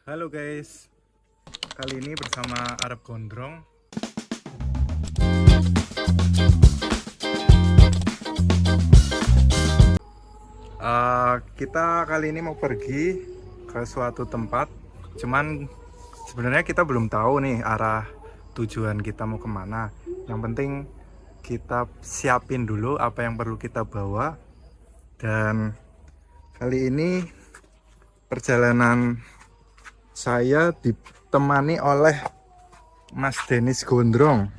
Halo guys, kali ini bersama Arab Gondrong. Kita kali ini mau pergi ke suatu tempat. Cuman sebenarnya kita belum tahu nih arah tujuan kita mau kemana. Yang penting kita siapin dulu apa yang perlu kita bawa. Dan kali ini perjalanan saya ditemani oleh Mas Denis Gondrong.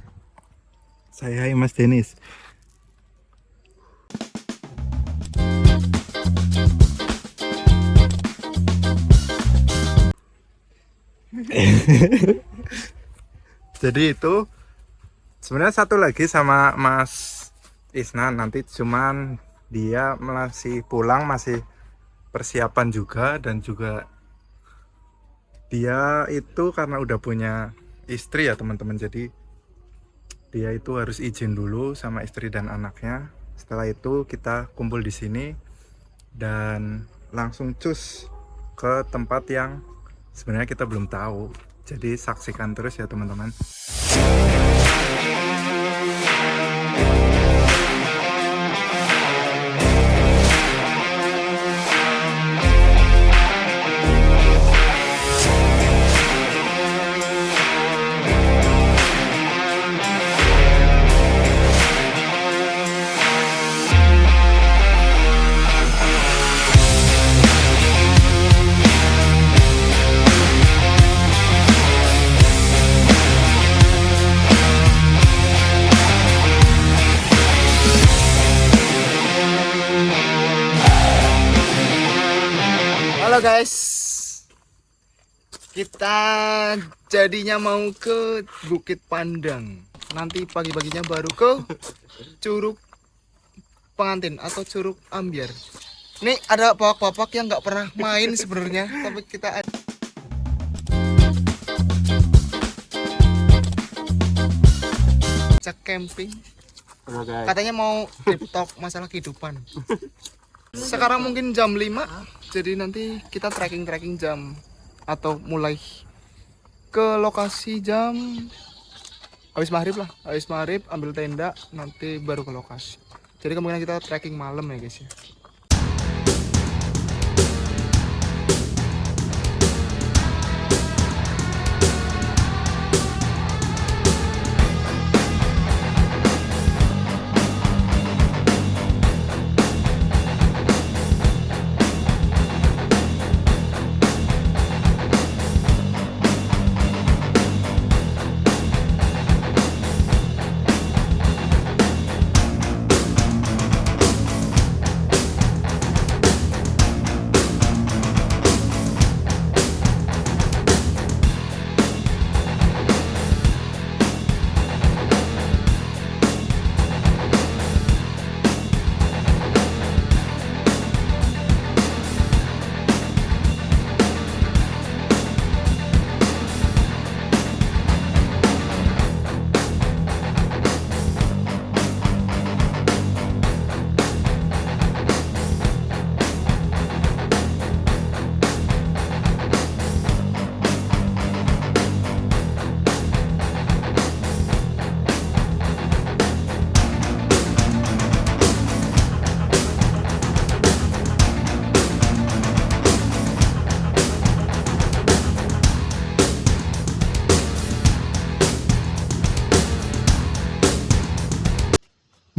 Saya Mas Denis. Jadi itu sebenarnya satu lagi sama Mas Isnan, nanti cuman dia masih pulang, masih persiapan juga, dan juga dia itu karena udah punya istri ya teman-teman, jadi dia itu harus izin dulu sama istri dan anaknya. Setelah itu kita kumpul di sini dan langsung cus ke tempat yang sebenarnya kita belum tahu. Jadi saksikan terus ya teman-teman. Halo guys, kita jadinya mau ke Bukit Pandang. Nanti pagi-paginya baru ke Curug Pengantin atau Curug Ambyar. Nih ada bapak-bapak yang nggak pernah main sebenarnya, tapi kita ada. Cek camping. Katanya mau deep talk masalah kehidupan. Sekarang mungkin jam 5, jadi nanti kita trekking jam atau mulai ke lokasi jam habis maghrib lah. Habis maghrib ambil tenda, nanti baru ke lokasi. Jadi kemungkinan kita trekking malam ya guys ya.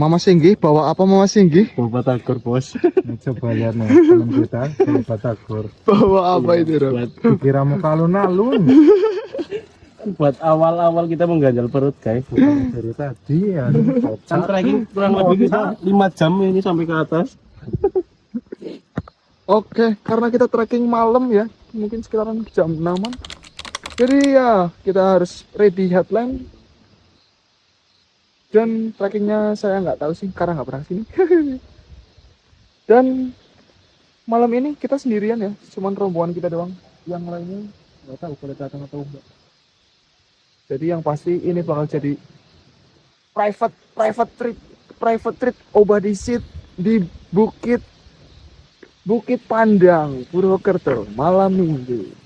Mama Singgi bawa apa Mama Singgi? Bawa batagor bos. Coba lihat nih teman kita bawa batagor. Bawa apa itu Rob? Dikira mau alun-alun. Buat awal-awal kita mengganjal perut guys. Bukan dari tadi ya. Kan trekking kurang lebih kita 5 jam ini sampai ke atas. Oke, karena kita trekking malam ya, mungkin sekitaran jam 6-an. Jadi ya kita harus ready headlamp. Dan trekkingnya saya nggak tahu sih, karena nggak pernah sini. Dan malam ini kita sendirian ya, cuman rombongan kita doang. Yang lainnya nggak tahu boleh datang atau enggak. Jadi yang pasti ini bakal jadi private trip obadisit di Bukit Pandang, Purwokerto, malam minggu.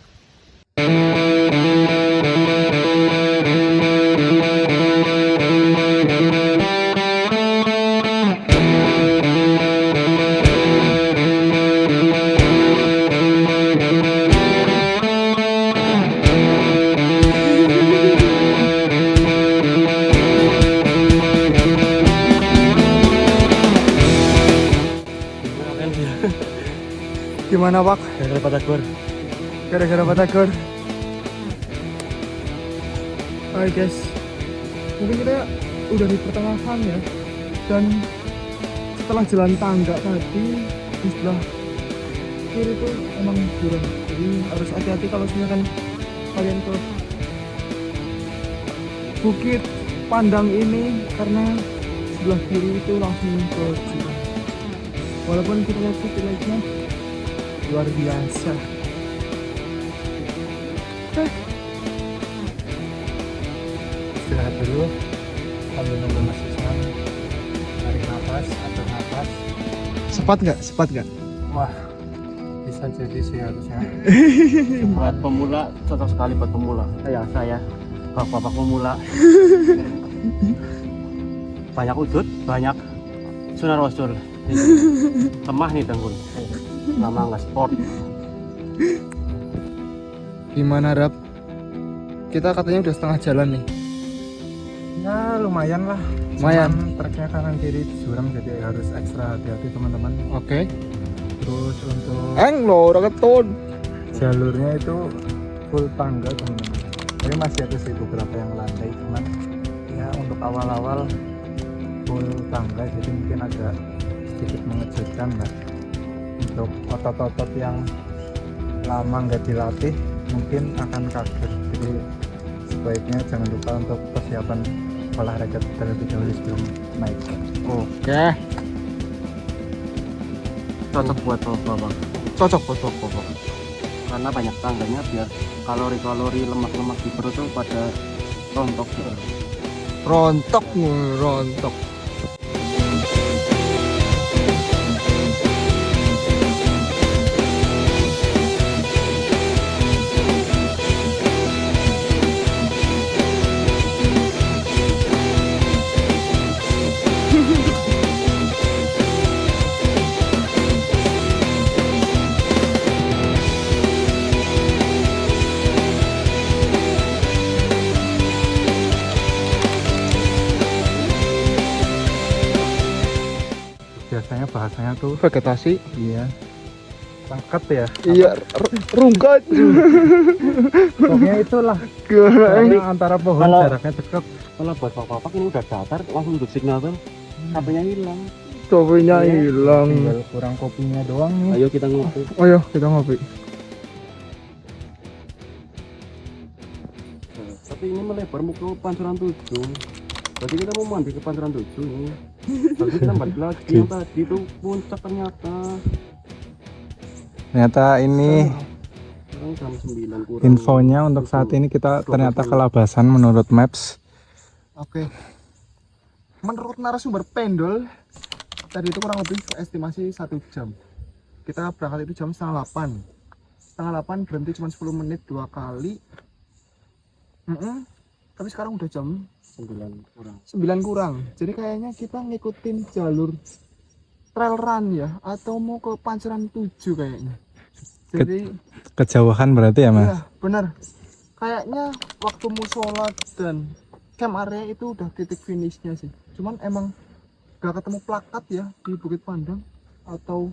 Gimana Pak? Gara-gara Batagor. Gara-gara Batagor. Hai guys, mungkin kita udah di pertengahan ya. Dan setelah jalan tangga tadi di sebelah kiri itu emang jurang. Jadi harus hati-hati kalau misalkan kalian ke Bukit Pandang ini, karena sebelah kiri itu langsung ke jurang. Walaupun kita lihat village-nya luar biasa. Istirahat dulu sambil nunggu masih siang. Tarik nafas, atur nafas. Sepat nggak? Wah, bisa jadi sih harusnya. Buat pemula, cocok sekali buat pemula. Saya, bapak-bapak pemula. Banyak udut, banyak sunar rasul. Lemah nih Tanggul. Lama nggak sport. Gimana Rap? Kita katanya udah setengah jalan nih. Ya lumayan lah. Lumayan. Cuman treknya kanan kiri jurang, jadi harus ekstra hati-hati teman-teman. Oke. Terus untuk Lo udah ketun. jalurnya itu full tangga teman-teman. Tapi masih ada sih beberapa yang landai, cuman ya untuk awal-awal full tangga, jadi mungkin agak sedikit mengejutkan lah. Untuk otot-otot yang lama nggak dilatih mungkin akan kaget, jadi sebaiknya jangan lupa untuk persiapan olahraga terlebih dahulu sebelum naik. Oke. Cocok buat bapak. Cocok buat Bapak. Karena banyak tangganya, biar kalori-kalori lemak-lemak di perut tuh pada rontok. Rontok. Biasanya bahasanya tuh Vegetasi. iya rangket ya. Iya, rungkat. Pokoknya itulah. Gimana? Karena antara pohon Kalau- jaraknya dekat. Kalau buat bapak ini udah datar, langsung untuk signal tuh. HP-nya hilang. Topinya Iya. hilang. Tinggal kurang kopinya doang nih. Ayo kita ngopi. Ayo kita ngopi. Tapi ini melebar mau ke Pancoran 7. Berarti kita mau mandi ke Pancoran 7 nih. Tapi kita balik lagi yang tadi tuh puncak ternyata. Ternyata ini Sekarang jam 9 kurang. infonya untuk saat ini kita ternyata kelabasan menurut Maps. Oke. Menurut narasumber Pendol, tadi itu kurang lebih estimasi 1 jam. Kita berangkat itu jam setengah 8. Setengah 8 berhenti cuma 10 menit 2 kali. Tapi sekarang udah jam 9 kurang. 9 kurang. Jadi kayaknya kita ngikutin jalur trail run ya, atau mau ke Pancoran 7 kayaknya. Jadi Kejauhan berarti ya Mas? iya benar. Kayaknya waktu musola dan camp area itu udah titik finishnya sih. Cuman emang gak ketemu plakat ya di Bukit Pandang, atau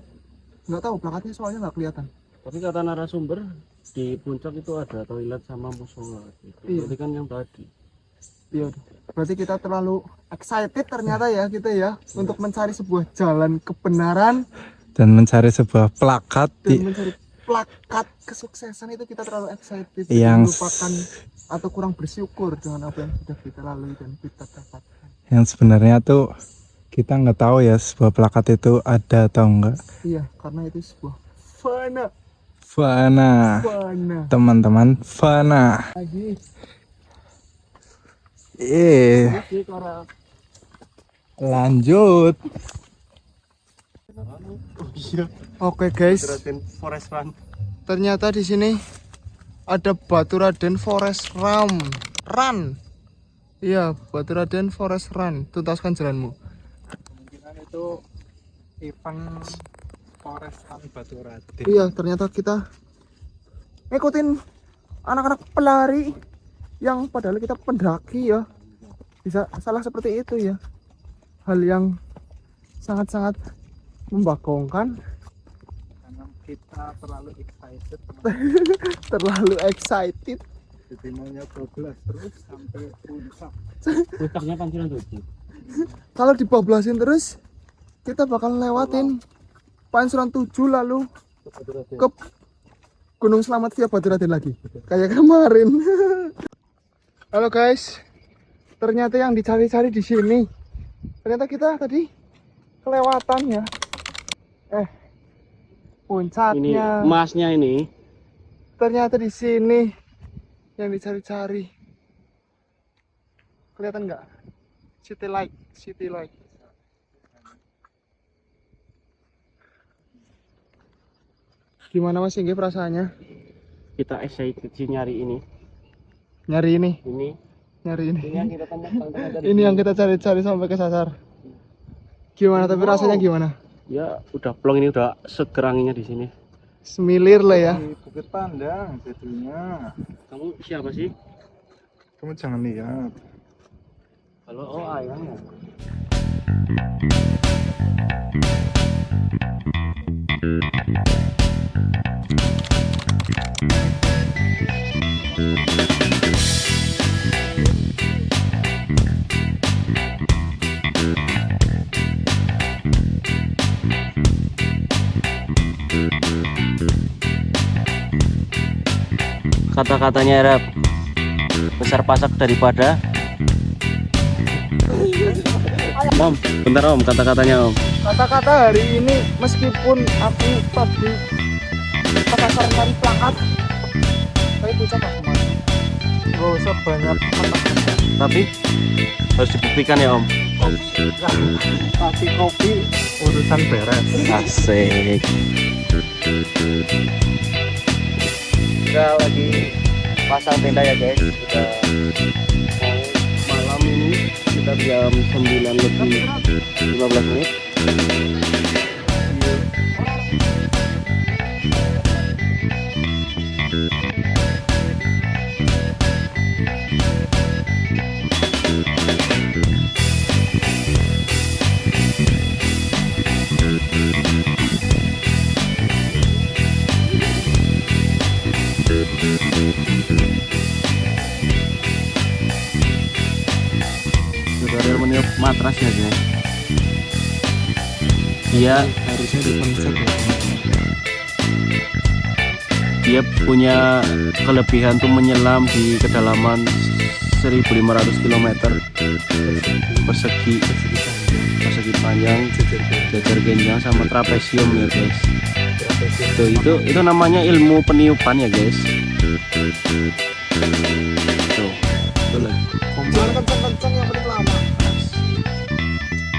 nggak tahu plakatnya soalnya nggak kelihatan. Tapi kata narasumber di puncak itu ada toilet sama musola gitu. Iya. Berarti kan yang tadi. Iya, berarti kita terlalu excited ternyata ya kita ya untuk mencari sebuah jalan kebenaran Dan mencari sebuah plakat dan mencari plakat kesuksesan itu kita terlalu excited dan Yang melupakan atau kurang bersyukur dengan apa yang sudah kita lalui dan kita dapatkan. yang sebenarnya tuh kita nggak tahu ya sebuah plakat itu ada atau enggak. Iya, karena itu sebuah fana Teman-teman, fana. lagi. Lanjut. Oke guys, Forest Run. ternyata di sini ada Baturaden Forest Run. Iya, Baturaden Forest Run. Tuntaskan jalanmu. Kemungkinan itu event Forest Run Baturaden. Iya, ternyata kita ngikutin anak-anak pelari yang padahal kita pendaki ya. Bisa salah seperti itu ya. Hal yang sangat-sangat membagongkan. Karena kita terlalu excited. Terlalu excited. Jadi maunya 12 terus sampai puncak. Puncaknya Pancuran 7. Kalau dibablasin terus, kita bakal lewatin Pancuran 7 lalu ke Gunung Selamat via Baturaden lagi. Kayak kemarin. Halo guys. Ternyata yang dicari-cari di sini. Ternyata kita tadi kelewatan ya. Ini Puncaknya. emasnya ini. Ternyata di sini yang dicari-cari. Kelihatan nggak? City light. Gimana Mas Singgi perasaannya? Kita excited sih nyari ini. Nyari ini. Ini yang kita tanyakan tadi. Ini yang kita cari-cari sampai kesasar. Gimana tapi rasanya gimana? Ya udah plong, ini udah segeranginya di sini. Semilir lah ya. Di Bukit Pandang jadinya. Kamu siapa sih? Kamu jangan lihat. Halo, oh ayahnya. Kata-katanya Arab besar pasak daripada Om, bentar Om, kata-katanya Om. Kata-kata hari ini meskipun aku tadi ke pasar nyari plakat, tapi bocah gak kemana. Gak usah banyak kata-kata. Tapi harus dibuktikan ya Om. Tapi kopi urusan beres. Asik. Kita lagi pasang tenda ya guys. Udah mau malam ini sekitar jam 9 lebih 15 menit. Sudah ada meniup matrasnya guys. Dia Harusnya dipencet ya. dia punya kelebihan tuh menyelam di kedalaman 1500 km persegi panjang, jajar genjang sama trapesium ya guys. Itu namanya ilmu peniupan ya guys. Tuh, itu lagi. Jangan kencang-kencang, yang penting lama.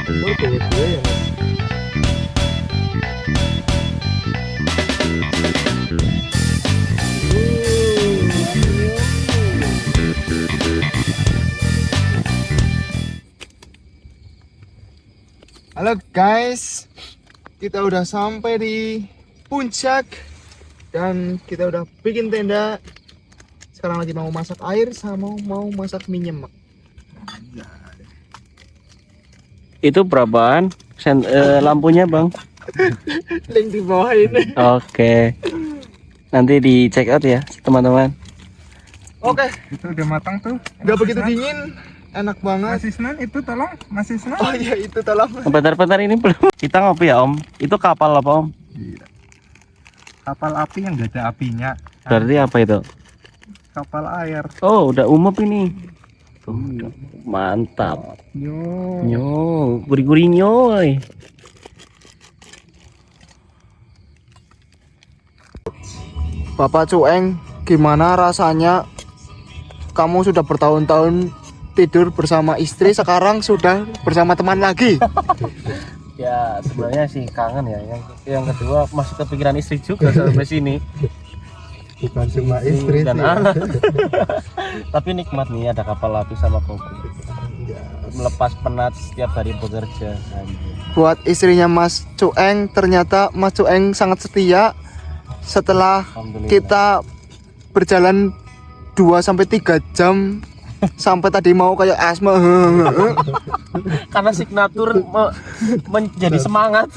Baru gue ya Mas. Halo guys, kita udah sampai di puncak dan kita udah bikin tenda. Sekarang lagi mau masak air sama mau masak mie nyemek. Itu berapaan lampunya bang? Link di bawah ini. Oke, nanti di check out ya teman-teman. Oke, Itu udah matang tuh. udah begitu dingin, enak banget. Mas Isnan itu tolong, Mas Isnan. Oh iya itu tolong. Bentar-bentar ini belum. Kita ngopi ya Om. Itu kapal apa Om? Iya. Kapal api yang gak ada apinya. Berarti apa itu? Kapal air. Oh udah umep ini. Tuh, udah. Mantap. Yo. Nyo, gurih-gurih nyoy. Bapak Cueng, gimana rasanya kamu sudah bertahun-tahun tidur bersama istri, sekarang sudah bersama teman lagi? Ya sebenarnya sih kangen ya. Yang kedua masih kepikiran istri juga sampai sini. bukan cuma istri dan sih. anak. Tapi nikmat nih ada kapal api sama kopi. Melepas penat setiap hari bekerja. Buat istrinya Mas Cueng, ternyata Mas Cueng sangat setia. Setelah Alhamdulillah. kita berjalan 2-3 jam sampai tadi mau kayak asma. Karena signatur menjadi semangat.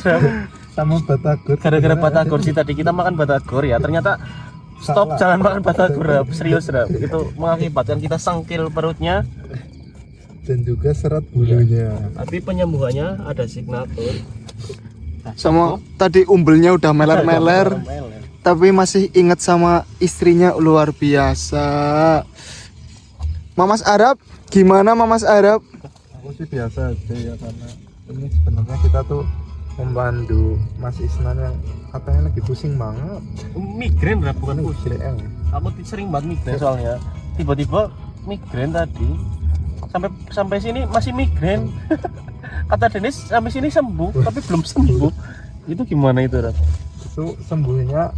Sama batagor. Gara-gara batagor sih tadi kita makan batagor ya, ternyata stop, jangan makan batagor. Serius itu mengakibatkan kita sengkil perutnya Dan juga serat bulunya. tapi penyembuhannya ada signatur. Sama tadi umbelnya udah meler-meler, tapi masih ingat sama istrinya, luar biasa. Mamas Arab, gimana Mamas Arab? Aku sih biasa aja ya, karena ini sebenarnya kita tuh membantu Mas Isnan yang katanya lagi pusing banget. Migrain lah, bukan pusing. Migrain. Aku sering banget migrain soalnya. Tiba-tiba migrain tadi. Sampai sini masih migrain. Kata Dennis sampai sini sembuh, tapi belum sembuh. Itu gimana itu, Rat? Itu sembuhnya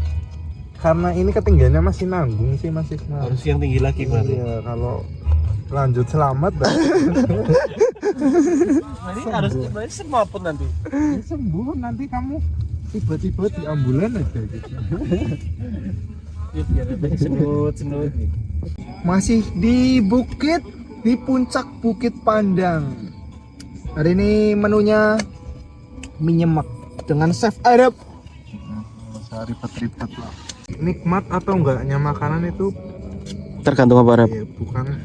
karena ini ketinggiannya masih nanggung sih Mas Isnan. Harus yang tinggi lagi berarti. Iya, kalau lanjut selamat Jadi harus semua pun nanti. sembuh, nanti kamu tiba-tiba di ambulan aja gitu. Senut. Masih di bukit, di puncak Bukit Pandang. Hari ini menunya mie nyemek dengan chef Arab. Ribet-ribet lah. Nikmat atau enggaknya makanan itu Tergantung apa, Rap? ya, bukan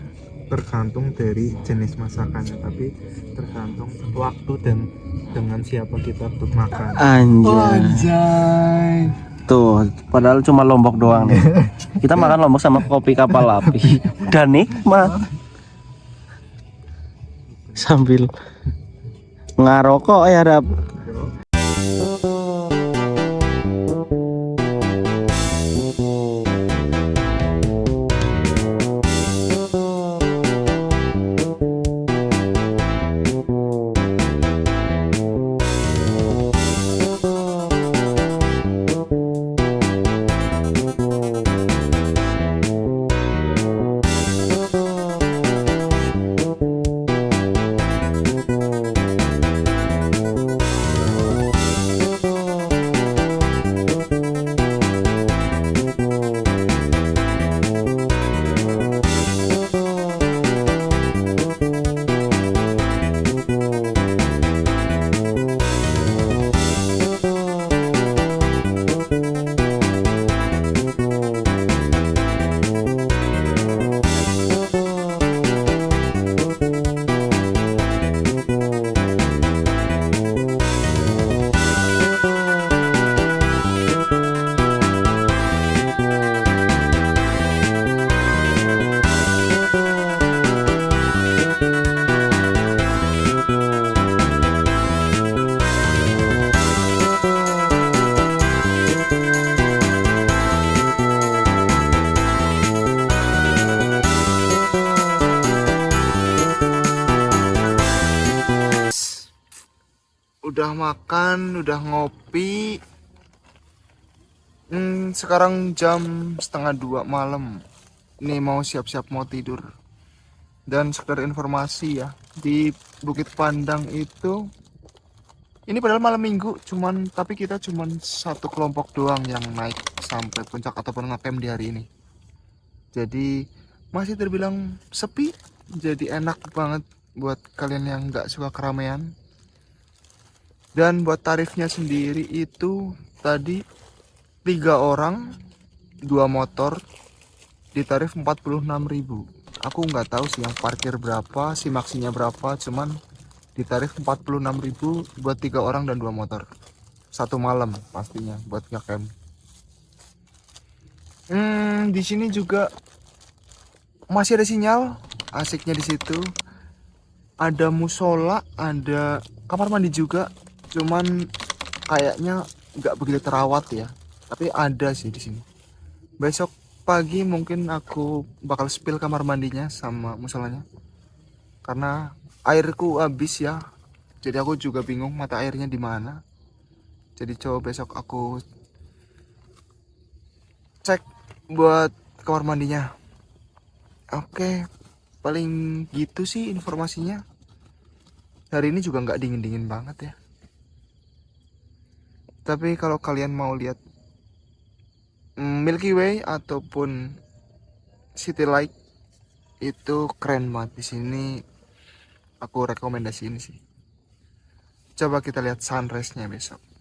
tergantung dari jenis masakannya, tapi tergantung waktu dan dengan siapa kita bermakan. Anjay. Tuh, padahal cuma lombok doang nih. Kita makan lombok sama kopi kapal api dan nikmat. Sambil ngarokok ya, Rap. Udah makan, udah ngopi. Sekarang jam 1:30 malam. Nih mau siap-siap mau tidur. Dan sekedar informasi ya, di Bukit Pandang itu ini padahal malam minggu, tapi kita cuman satu kelompok doang yang naik sampai puncak ataupun ngecamp di hari ini. Jadi masih terbilang sepi, jadi enak banget buat kalian yang nggak suka keramaian. Dan buat tarifnya sendiri itu tadi 3 orang 2 motor di tarif 46.000. Aku nggak tahu sih yang parkir berapa, si maksinya berapa, cuman di tarif 46.000 buat 3 orang dan 2 motor. Satu malam pastinya buat ngecamp. Di sini juga masih ada sinyal, asiknya di situ. Ada musola, ada kamar mandi juga. Cuman kayaknya nggak begitu terawat ya, tapi ada sih di sini. Besok pagi mungkin aku bakal spill kamar mandinya sama musolanya, karena airku habis ya. Jadi aku juga bingung mata airnya di mana. Jadi coba besok aku cek buat kamar mandinya. Oke, paling gitu sih informasinya. Hari ini juga nggak dingin-dingin banget ya. Tapi kalau kalian mau lihat Milky Way ataupun City Light itu keren banget di sini. Aku rekomendasiin sih. Coba kita lihat sunrise-nya besok.